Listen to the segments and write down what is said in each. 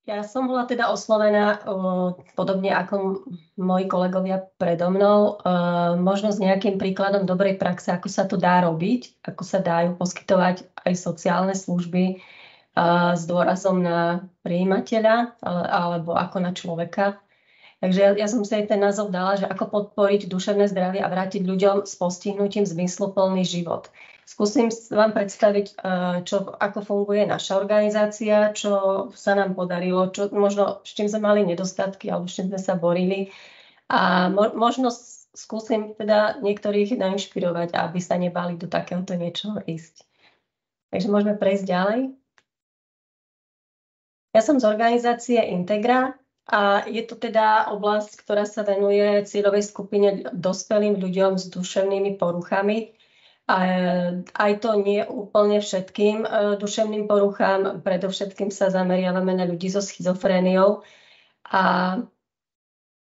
Ja som bola teda oslovená podobne ako moji kolegovia predo mnou, možno s nejakým príkladom dobrej praxe, ako sa to dá robiť, ako sa dajú poskytovať aj sociálne služby s dôrazom na prijímateľa alebo ako na človeka. Takže ja som si aj ten názov dala, že ako podporiť duševné zdravie a vrátiť ľuďom s postihnutím zmysluplný život. Skúsim vám predstaviť, ako funguje naša organizácia, čo sa nám podarilo, čo možno s čím sme mali nedostatky alebo s čím sme sa borili. A možno skúsim teda niektorých nainšpirovať, aby sa nebali do takéhoto niečoho ísť. Takže môžeme prejsť ďalej. Ja som z organizácie Integra a je to teda oblasť, ktorá sa venuje cieľovej skupine dospelým ľuďom s duševnými poruchami. A aj to nie úplne všetkým duševným poruchám, predovšetkým sa zameriavame na ľudí so schizofréniou. A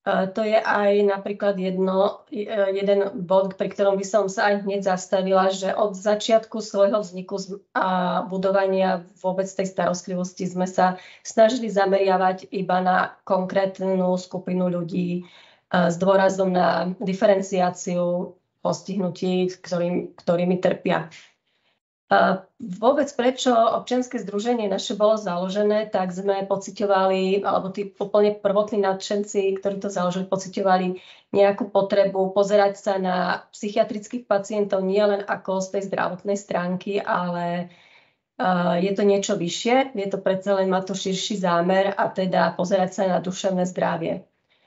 to je aj napríklad jeden bod, pri ktorom by som sa aj hneď zastavila, že od začiatku svojho vzniku a budovania vôbec tej starostlivosti sme sa snažili zameriavať iba na konkrétnu skupinu ľudí s dôrazom na diferenciáciu postihnutí, ktorými trpia. Vôbec prečo občianske združenie naše bolo založené, tak sme pociťovali, alebo tí úplne prvotní nadšenci, ktorí to založili, pociťovali nejakú potrebu pozerať sa na psychiatrických pacientov nielen ako z tej zdravotnej stránky, ale je to niečo vyššie, je to predsa len má to širší zámer a teda pozerať sa na duševné zdravie.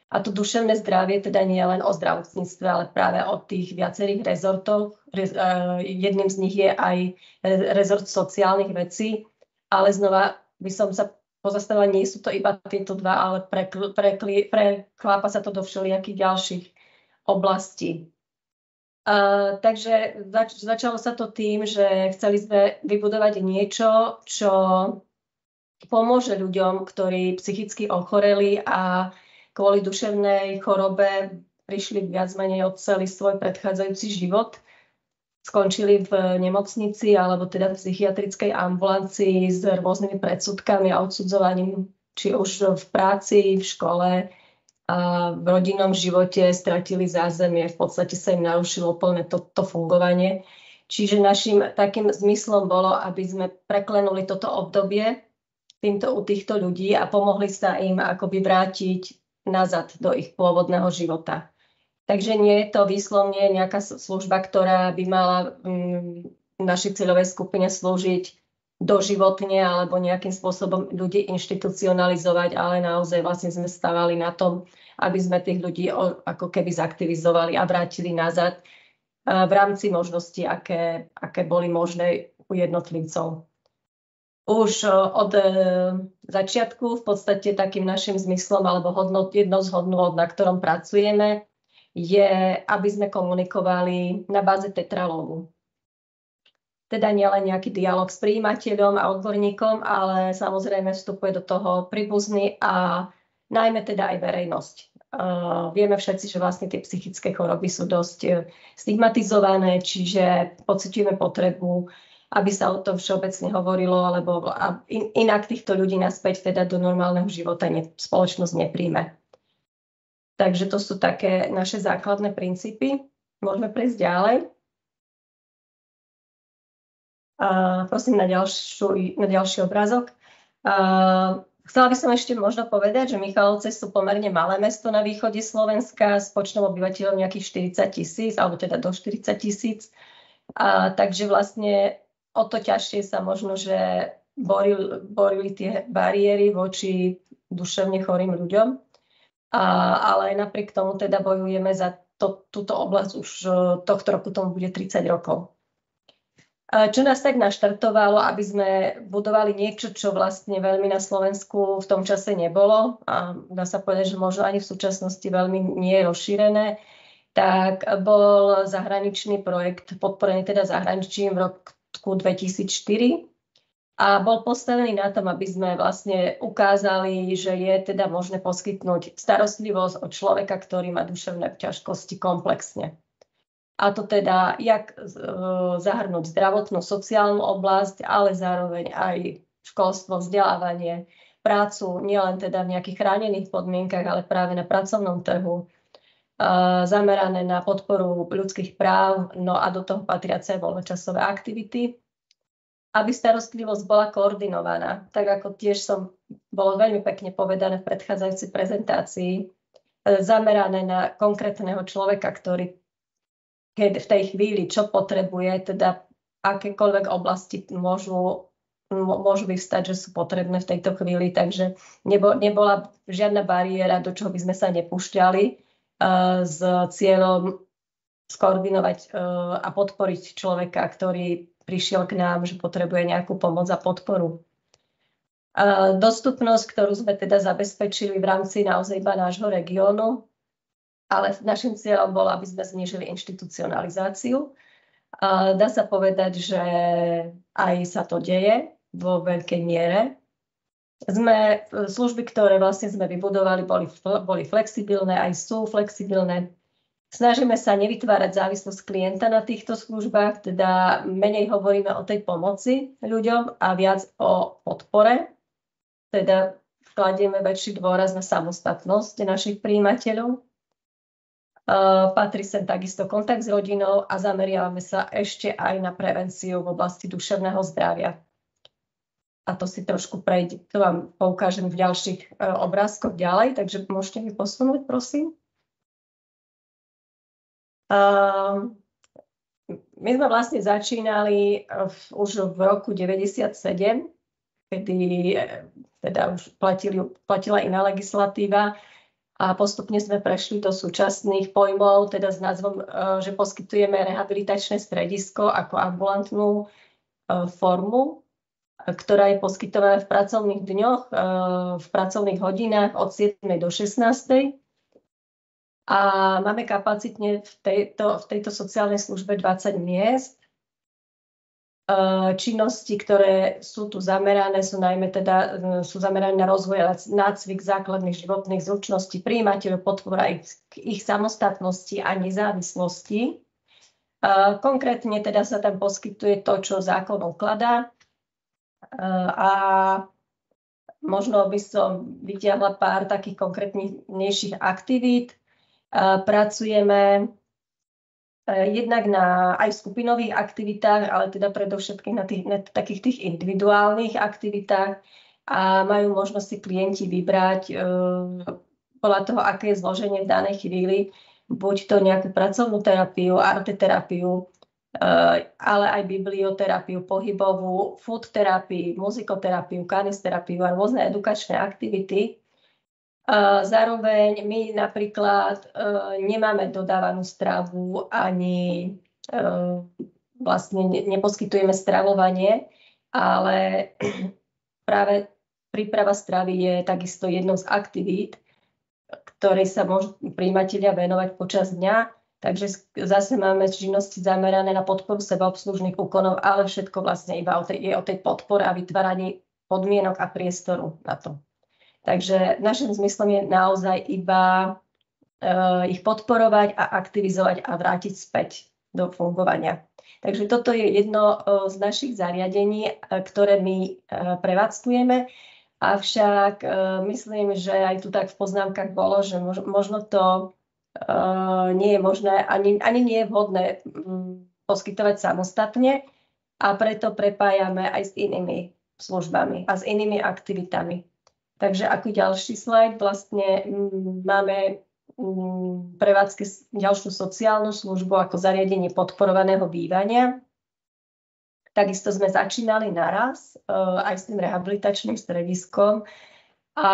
A to duševné zdravie teda nie je len o zdravotníctve, ale práve o tých viacerých rezortoch. Jedným z nich je aj rezort sociálnych vecí, ale znova by som sa pozastavila, nie sú to iba tieto dva, ale preklápa sa to do všelijakých ďalších oblastí. Takže začalo sa to tým, že chceli sme vybudovať niečo, čo pomôže ľuďom, ktorí psychicky ochoreli a kvôli duševnej chorobe prišli viac menej od celý svoj predchádzajúci život. Skončili v nemocnici alebo teda v psychiatrickej ambulancii s rôznymi predsudkami a odsudzovaním, či už v práci, v škole, a v rodinnom živote stratili zázemie, v podstate sa im narušilo plné to fungovanie. Čiže našim takým zmyslom bolo, aby sme preklenuli toto obdobie u týchto ľudí a pomohli sa im akoby vrátiť nazad do ich pôvodného života. Takže nie je to výslovne nejaká služba, ktorá by mala našej cieľovej skupine slúžiť doživotne alebo nejakým spôsobom ľudí inštitucionalizovať, ale naozaj vlastne sme stavali na tom, aby sme tých ľudí ako keby zaktivizovali a vrátili nazad v rámci možností, aké boli možné u jednotlivcov. Už od začiatku v podstate takým našim zmyslom alebo jednou z hodnôt, na ktorom pracujeme, je, aby sme komunikovali na báze tetralógu. Teda nielen nejaký dialog s prijímateľom a odborníkom, ale samozrejme vstupuje do toho príbuzný a najmä teda aj verejnosť. Vieme všetci, že vlastne tie psychické choroby sú dosť stigmatizované, čiže pociťujeme potrebu, aby sa o tom všeobecne hovorilo, alebo inak týchto ľudí naspäť teda do normálneho života spoločnosť nepríjme. Takže to sú také naše základné princípy. Môžeme prejsť ďalej. Prosím na ďalší obrázok. Chcela by som ešte možno povedať, že Michalovce sú pomerne malé mesto na východe Slovenska s počtom obyvateľov nejakých 40 000, alebo teda do 40 000. Takže vlastne o to ťažšie sa možno, že borili tie bariéry voči duševne chorým ľuďom. Ale aj napriek tomu teda bojujeme za túto oblasť už tohto roku, tomu bude 30 rokov. Čo nás tak naštartovalo, aby sme budovali niečo, čo vlastne veľmi na Slovensku v tom čase nebolo a dá sa povedať, že možno ani v súčasnosti veľmi nie je rozšírené, tak bol zahraničný projekt podporený teda zahraničím v roku 2004 a bol postavený na tom, aby sme vlastne ukázali, že je teda možné poskytnúť starostlivosť od človeka, ktorý má duševné ťažkosti komplexne. A to teda, jak zahrnúť zdravotnú, sociálnu oblasť, ale zároveň aj školstvo, vzdelávanie, prácu nielen teda v nejakých chránených podmienkach, ale práve na pracovnom trhu, zamerané na podporu ľudských práv, no a do toho patriace voľnočasové aktivity, aby starostlivosť bola koordinovaná, tak ako tiež bolo veľmi pekne povedané v predchádzajúcej prezentácii, zamerané na konkrétneho človeka, ktorý keď v tej chvíli, čo potrebuje, teda akékoľvek oblasti môžu vyvstať, že sú potrebné v tejto chvíli, takže nebola žiadna bariéra, do čoho by sme sa nepúšťali, s cieľom skoordinovať a podporiť človeka, ktorý prišiel k nám, že potrebuje nejakú pomoc a podporu. Dostupnosť, ktorú sme teda zabezpečili v rámci naozaj iba nášho regiónu, ale našim cieľom bolo, aby sme znížili inštitucionalizáciu. Dá sa povedať, že aj sa to deje vo veľkej miere. Služby, ktoré vlastne sme vybudovali, boli flexibilné, aj sú flexibilné. Snažíme sa nevytvárať závislosť klienta na týchto službách, teda menej hovoríme o tej pomoci ľuďom a viac o podpore. Teda kladieme väčší dôraz na samostatnosť našich prijímateľov. Patrí sem takisto kontakt s rodinou a zameriavame sa ešte aj na prevenciu v oblasti duševného zdravia. A to si trošku to vám poukážem v ďalších obrázkoch ďalej, takže môžete mi posunúť, prosím. My sme vlastne začínali už v roku 1997, kedy teda už platila iná legislatíva a postupne sme prešli do súčasných pojmov, teda s názvom, že poskytujeme rehabilitačné stredisko ako ambulantnú formu, ktorá je poskytovaná v pracovných dňoch, v pracovných hodinách od 7. do 16. A máme kapacitne v tejto sociálnej službe 20 miest. Činnosti, ktoré sú tu zamerané, sú zamerané na rozvoj a nácvik základných životných zručností prijímateľov, podpora ich samostatnosti a nezávislosti. Konkrétne teda sa tam poskytuje to, čo zákon ukladá. A možno by som vytiahla pár takých konkrétnejších aktivít. Pracujeme jednak aj v skupinových aktivitách, ale teda predovšetkým na takých tých individuálnych aktivitách a majú možnosť si klienti vybrať podľa toho, aké je zloženie v danej chvíli, buď to nejakú pracovnú terapiu, arteterapiu, ale aj biblioterapiu pohybovú, food terapiu, muzikoterapiu, kanisterapiu a rôzne edukačné aktivity. Zároveň my napríklad nemáme dodávanú stravu ani vlastne neposkytujeme stravovanie, ale práve príprava stravy je takisto jednou z aktivít, ktorej sa môžu prijímatelia venovať počas dňa. Takže zase máme činnosti zamerané na podporu sebaobslužných úkonov, ale všetko vlastne iba je o tej podpore a vytváraní podmienok a priestoru na to. Takže našim zmyslom je naozaj iba ich podporovať a aktivizovať a vrátiť späť do fungovania. Takže toto je jedno z našich zariadení, ktoré my prevádzkujeme. Avšak myslím, že aj tu tak v poznámkach bolo, že možno to nie je možné, ani nie je vhodné poskytovať samostatne a preto prepájame aj s inými službami a s inými aktivitami. Takže ako ďalší slajd, vlastne máme prevádzke ďalšiu sociálnu službu ako zariadenie podporovaného bývania. Takisto sme začínali naraz aj s tým rehabilitačným strediskom a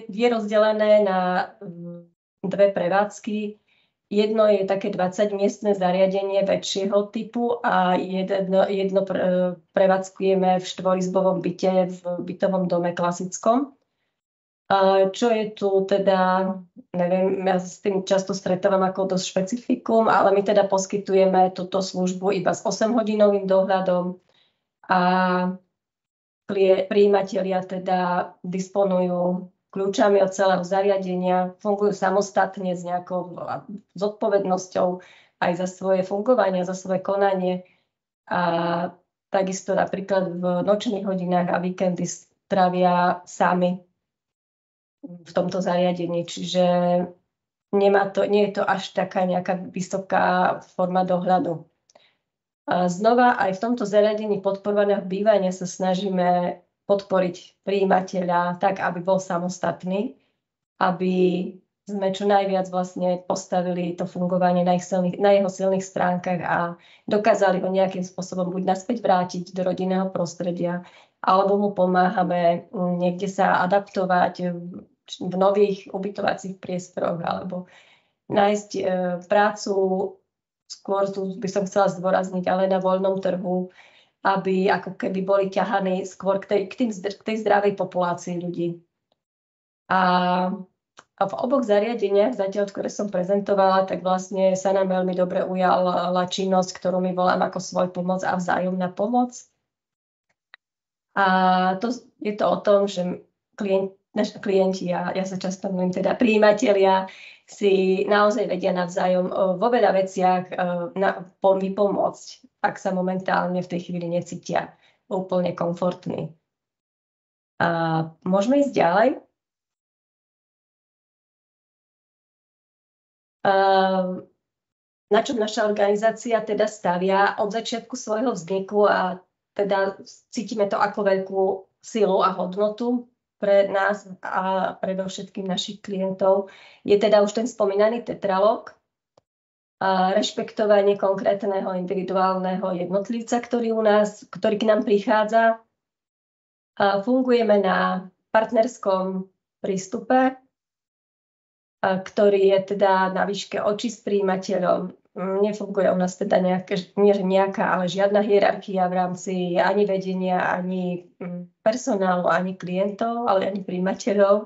je rozdelené na dve prevádzky. Jedno je také 20-miestne zariadenie väčšieho typu a jedno prevádzkujeme v štvorizbovom byte v bytovom dome klasickom. Čo je tu teda, neviem, ja s tým často stretávam ako dosť špecifikum, ale my teda poskytujeme túto službu iba s 8-hodinovým dohľadom a prijímatelia teda disponujú kľúčami od celého zariadenia, fungujú samostatne s nejakou zodpovednosťou aj za svoje fungovanie, za svoje konanie. A takisto napríklad v nočných hodinách a víkendy trávia sami v tomto zariadení. Čiže nie je to až taká nejaká vysoká forma dohľadu. Znova aj v tomto zariadení podporovaného bývania sa snažíme podporiť prijímateľa tak, aby bol samostatný, aby sme čo najviac vlastne postavili to fungovanie na jeho silných stránkach a dokázali ho nejakým spôsobom buď naspäť vrátiť do rodinného prostredia, alebo mu pomáhame niekde sa adaptovať v nových ubytovacích priestoroch, alebo nájsť prácu, skôr tu by som chcela zdôrazniť, ale na voľnom trhu, aby ako keby boli ťahaní skôr k tej zdravej populácii ľudí. A v oboch zariadeniach, zatiaľ, ktoré som prezentovala, tak vlastne sa nám veľmi dobre ujala činnosť, ktorú my volám ako svoj pomoc a vzájomná pomoc. A je to o tom, že naši klienti, ja sa často mluvím, teda prijímatelia, si naozaj vedia navzájom vo veľa veciach vypomôcť, ak sa momentálne v tej chvíli necítia úplne komfortní. Môžeme ísť ďalej? Na čom naša organizácia teda stavia od začiatku svojho vzniku a teda cítime to ako veľkú silu a hodnotu pre nás a predovšetkým našich klientov, je teda už ten spomínaný tetralóg, rešpektovanie konkrétneho individuálneho jednotlivca, ktorý k nám prichádza. Fungujeme na partnerskom prístupe, ktorý je teda na výške očí s prijímateľom. Nefunguje u nás teda nejaká, ale žiadna hierarchia v rámci ani vedenia, ani personálu, ani klientov, ale ani prijímateľov.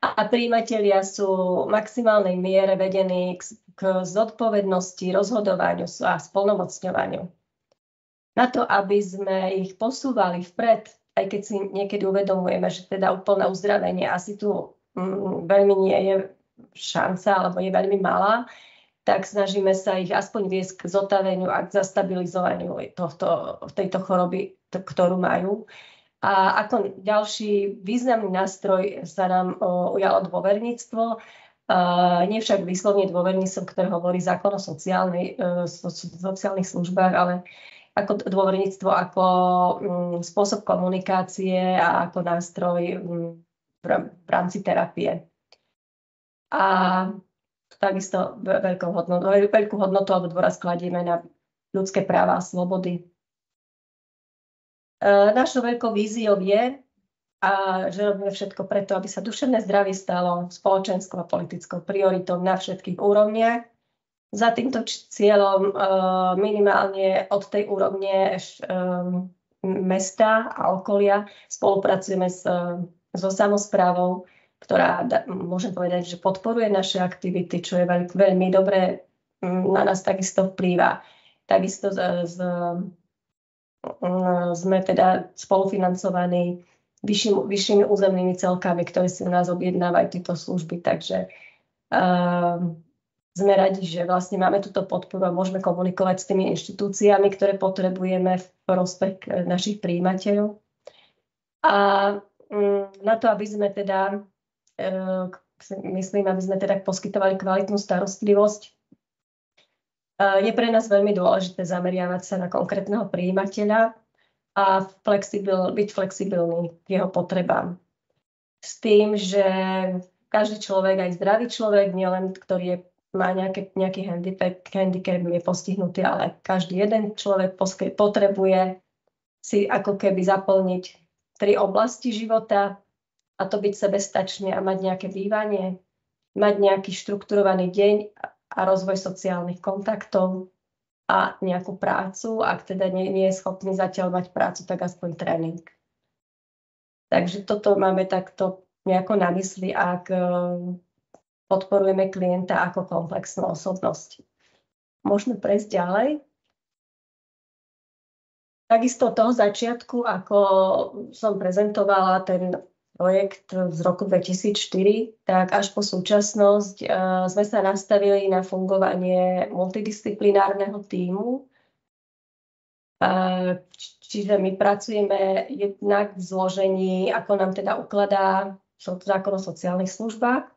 A prijímatelia sú v maximálnej miere vedení k zodpovednosti, rozhodovaniu a splnomocňovaniu. Na to, aby sme ich posúvali vpred, aj keď si niekedy uvedomujeme, že teda úplné uzdravenie asi tu veľmi nie je šanca, alebo je veľmi malá, tak snažíme sa ich aspoň viesť k zotaveniu a k zastabilizovaniu tejto choroby, ktorú majú. A ako ďalší významný nástroj sa nám ujalo dôverníctvo. Nie však výslovne dôverníctvo, ktoré hovorí zákon o sociálnych službách, ale ako dôverníctvo, ako spôsob komunikácie a ako nástroj v rámci terapie. A takisto veľkú hodnotu alebo dôraz kladieme na ľudské práva a slobody. Našou veľkou víziou je, že robíme všetko preto, aby sa duševné zdravie stalo spoločenskou a politickou prioritou na všetkých úrovniach. Za týmto cieľom minimálne od tej úrovne mesta a okolia spolupracujeme so samosprávou, ktorá, môžem povedať, že podporuje naše aktivity, čo je veľmi dobre, na nás takisto vplýva. Takisto sme teda spolufinancovaní vyššími územnými celkami, ktoré si u nás objednávajú tieto služby, takže sme radi, že vlastne máme túto podporu a môžeme komunikovať s tými inštitúciami, ktoré potrebujeme v prospech našich prijímateľov. A na to, aby sme teda poskytovali kvalitnú starostlivosť, je pre nás veľmi dôležité zameriavať sa na konkrétneho prijímateľa a byť flexibilný k jeho potrebám. S tým, že každý človek, aj zdravý človek, nielen ktorý má nejaký handicap, je postihnutý, ale každý jeden človek potrebuje si ako keby zaplniť 3 oblasti života, a to byť sebestačný a mať nejaké bývanie, mať nejaký štrukturovaný deň a rozvoj sociálnych kontaktov a nejakú prácu. Ak teda nie je schopný zatiaľ mať prácu, tak aspoň tréning. Takže toto máme takto nejako na mysli, ak podporujeme klienta ako komplexnú osobnosť. Môžeme prejsť ďalej. Takisto od toho začiatku, ako som prezentovala ten projekt z roku 2004, tak až po súčasnosť sme sa nastavili na fungovanie multidisciplinárneho tímu, Čiže my pracujeme jednak v zložení, ako nám teda ukladá zákon o sociálnych službách,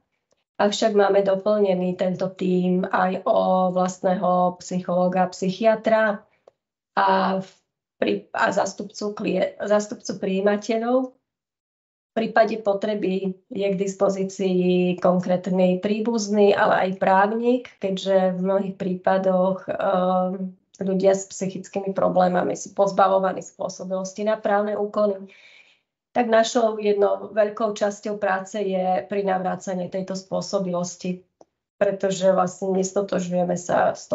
avšak máme doplnený tento tím aj o vlastného psychológa, psychiatra a zástupcu prijímateľov. V prípade potreby je k dispozícii konkrétny príbuzný, ale aj právnik, keďže v mnohých prípadoch ľudia s psychickými problémami sú pozbavovaní spôsobilosti na právne úkony. Tak našou jednou veľkou časťou práce je prinavrácanie tejto spôsobilosti, pretože vlastne nestotožňujeme sa s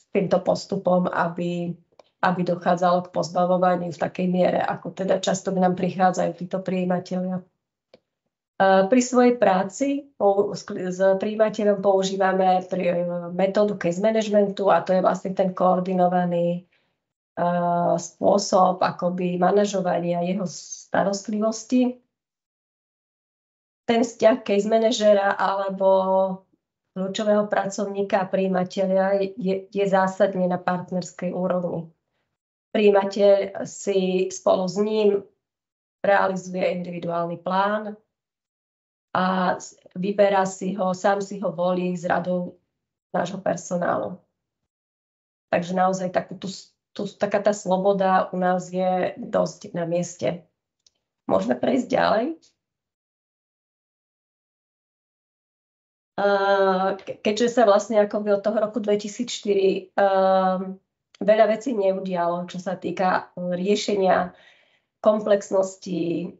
týmto postupom, aby dochádzalo k pozbavovaniu v takej miere, ako teda často k nám prichádzajú títo prijímatelia. Pri svojej práci s prijímateľom používame metódu case managementu a to je vlastne ten koordinovaný spôsob akoby manažovania jeho starostlivosti. Ten vzťah case manažera alebo kľúčového pracovníka a prijímateľa je zásadne na partnerskej úrovni. Prijímateľ si spolu s ním realizuje individuálny plán a vyberá si ho, sám si ho volí s radou nášho personálu. Takže naozaj taká tá sloboda u nás je dosť na mieste. Môžeme prejsť ďalej. Keďže sa vlastne akoby od toho roku 2004 veľa vecí neudialo, čo sa týka riešenia komplexnosti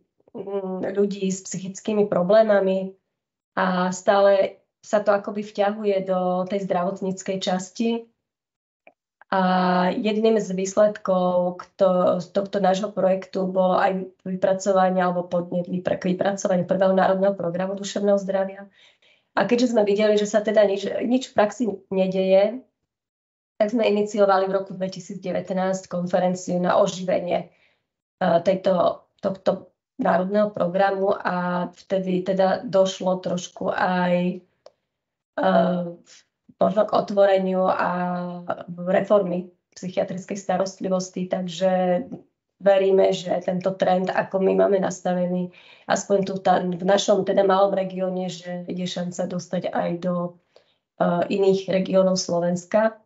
ľudí s psychickými problémami a stále sa to akoby vťahuje do tej zdravotníckej časti. A jedným z výsledkov tohto nášho projektu bolo aj vypracovanie alebo podnet k vypracovaniu prvého národného programu duševného zdravia. A keďže sme videli, že sa teda nič v praxi nedeje, tak sme iniciovali v roku 2019 konferenciu na oživenie tohto národného programu a vtedy teda došlo trošku aj možno k otvoreniu a reformy psychiatrickej starostlivosti, takže veríme, že tento trend, ako my máme nastavený, aspoň tu v našom teda malom regióne, že je šanca dostať aj do iných regiónov Slovenska.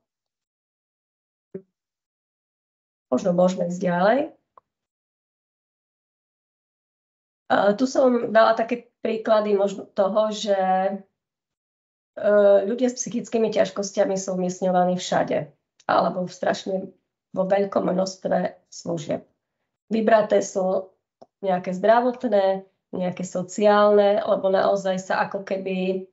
Možno môžeme ísť ďalej. Tu som dala také príklady možno toho, že ľudia s psychickými ťažkosťami sú umiestňovaní všade alebo vo veľkom množstve služieb. Vybraté sú nejaké zdravotné, nejaké sociálne, lebo naozaj sa ako keby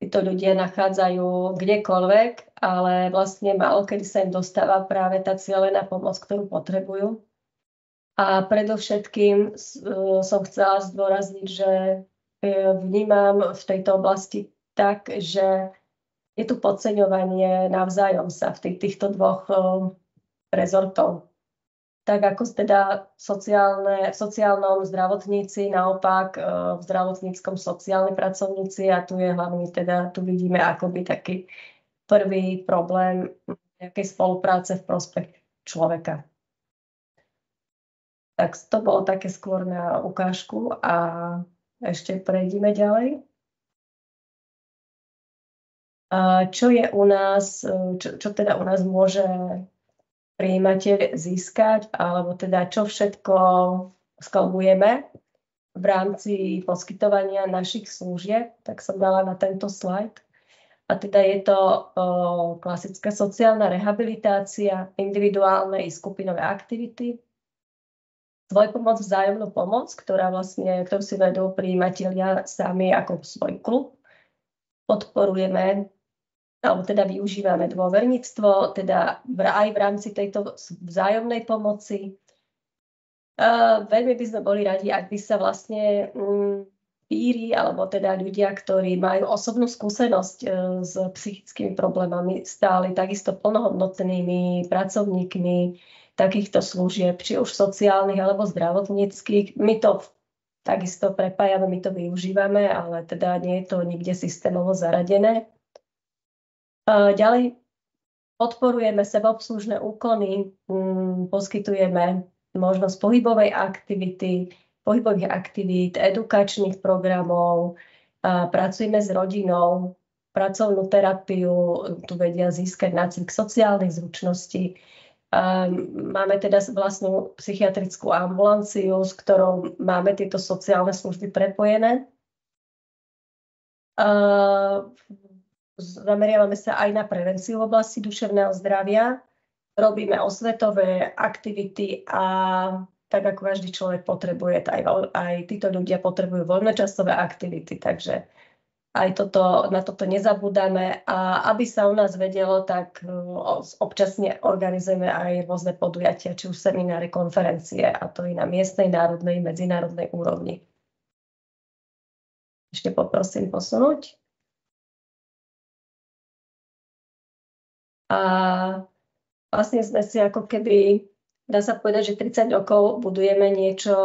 títo ľudia nachádzajú kdekoľvek, ale vlastne málo kedy sa im dostáva práve tá cielená pomoc, ktorú potrebujú. A predovšetkým som chcela zdôrazniť, že vnímam v tejto oblasti tak, že je tu podceňovanie navzájom sa v týchto dvoch rezortov. Tak ako teda v sociálnom zdravotníci, naopak v zdravotníckom sociálni pracovníci a tu je hlavne teda, tu vidíme akoby taký prvý problém nejakej spolupráce v prospech človeka. Tak to bolo také skôr na ukážku a ešte prejdime ďalej. Čo je u nás, čo teda u nás môže prijímateľ získať, alebo teda čo všetko sklbujeme v rámci poskytovania našich služieb, tak som dala na tento slajd. A teda je to klasická sociálna rehabilitácia, individuálne i skupinové aktivity, svojpomoc, vzájomnú pomoc, ktorú si vedú prijímatelia sami ako svoj klub. Podporujeme, alebo teda využívame dôverníctvo, teda aj v rámci tejto vzájomnej pomoci. Veľmi by sme boli radi, ak by sa vlastne píri, alebo teda ľudia, ktorí majú osobnú skúsenosť s psychickými problémami, stáli takisto plnohodnotnými pracovníkmi takýchto služieb, či už sociálnych alebo zdravotníckych. My to takisto prepájame, my to využívame, ale teda nie je to nikde systémovo zaradené. Ďalej podporujeme sebaobslužné úkony, poskytujeme možnosť pohybových aktivít, edukačných programov, pracujeme s rodinou, pracovnú terapiu, tu vedia získať nácvik sociálnych zručností. Máme teda vlastnú psychiatrickú ambulanciu, s ktorou máme tieto sociálne služby prepojené. Zameriavame sa aj na prevenciu v oblasti duševného zdravia. Robíme osvetové aktivity a tak ako každý človek potrebuje, aj títo ľudia potrebujú voľnočasové aktivity, takže aj na toto nezabúdame. A aby sa u nás vedelo, tak občasne organizujeme aj rôzne podujatia, či už semináre, konferencie, a to i na miestnej, národnej, medzinárodnej úrovni. Ešte poprosím posunúť. A vlastne sme si ako keby, dá sa povedať, že 30 rokov budujeme niečo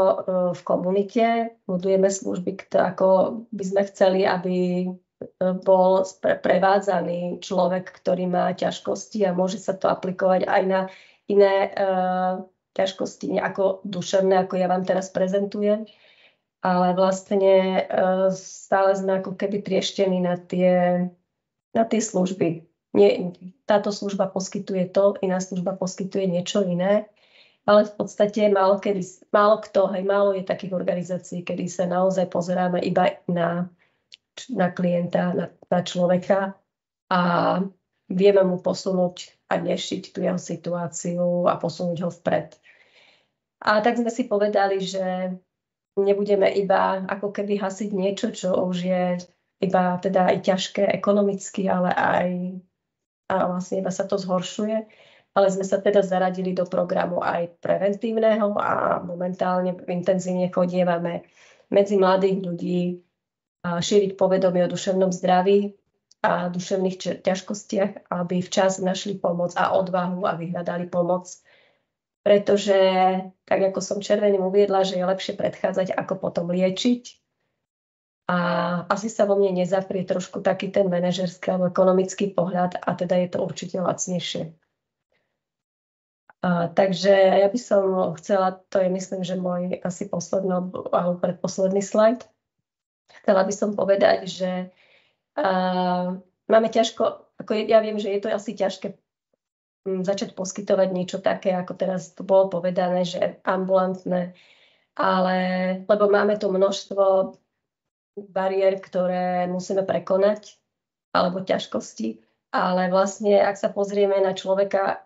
v komunite, budujeme služby, ako by sme chceli, aby bol prevádzaný človek, ktorý má ťažkosti, a môže sa to aplikovať aj na iné ťažkosti, ako duševné, ako ja vám teraz prezentujem. Ale vlastne stále sme ako keby trieštení na tie služby. Táto služba poskytuje to, iná služba poskytuje niečo iné, ale v podstate málo je takých organizácií, kedy sa naozaj pozeráme iba na klienta, na človeka a vieme mu posunúť a riešiť tú jeho situáciu a posunúť ho vpred. A tak sme si povedali, že nebudeme iba ako keby hasiť niečo, čo už je iba teda aj ťažké ekonomicky, ale aj a vlastne iba sa to zhoršuje, ale sme sa teda zaradili do programu aj preventívneho a momentálne intenzívne chodievame medzi mladých ľudí šíriť povedomie o duševnom zdraví a duševných ťažkostiach, aby včas našli pomoc a odvahu a vyhľadali pomoc. Pretože, tak ako som červeným uviedla, že je lepšie predchádzať, ako potom liečiť. A asi sa vo mne nezaprie trošku taký ten manažerský alebo ekonomický pohľad, a teda je to určite lacnejšie. Takže ja by som chcela, to je myslím, že môj asi posledný alebo predposledný slajd. Chcela by som povedať, že máme ťažko, ako ja viem, že je to asi ťažké začať poskytovať niečo také, ako teraz tu bolo povedané, že ambulantné, lebo máme tu množstvo bariér, ktoré musíme prekonať, alebo ťažkosti, ale vlastne, ak sa pozrieme na človeka,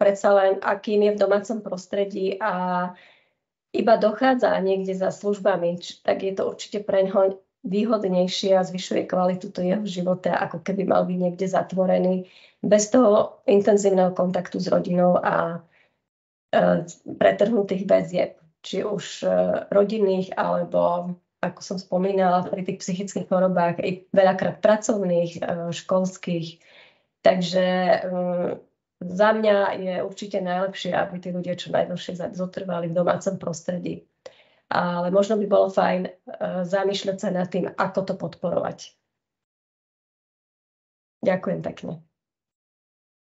predsa len akým je v domácom prostredí a iba dochádza niekde za službami, tak je to určite pre ňoho výhodnejšie a zvyšuje kvalitu jeho života, ako keby mal byť niekde zatvorený, bez toho intenzívneho kontaktu s rodinou a pretrhnutých väzieb, či už rodinných, alebo ako som spomínala, pri tých psychických chorobách, i veľakrát pracovných, školských. Takže za mňa je určite najlepšie, aby tí ľudia čo najdlhšie zotrvali v domácom prostredí. Ale možno by bolo fajn zamýšľať sa nad tým, ako to podporovať. Ďakujem pekne.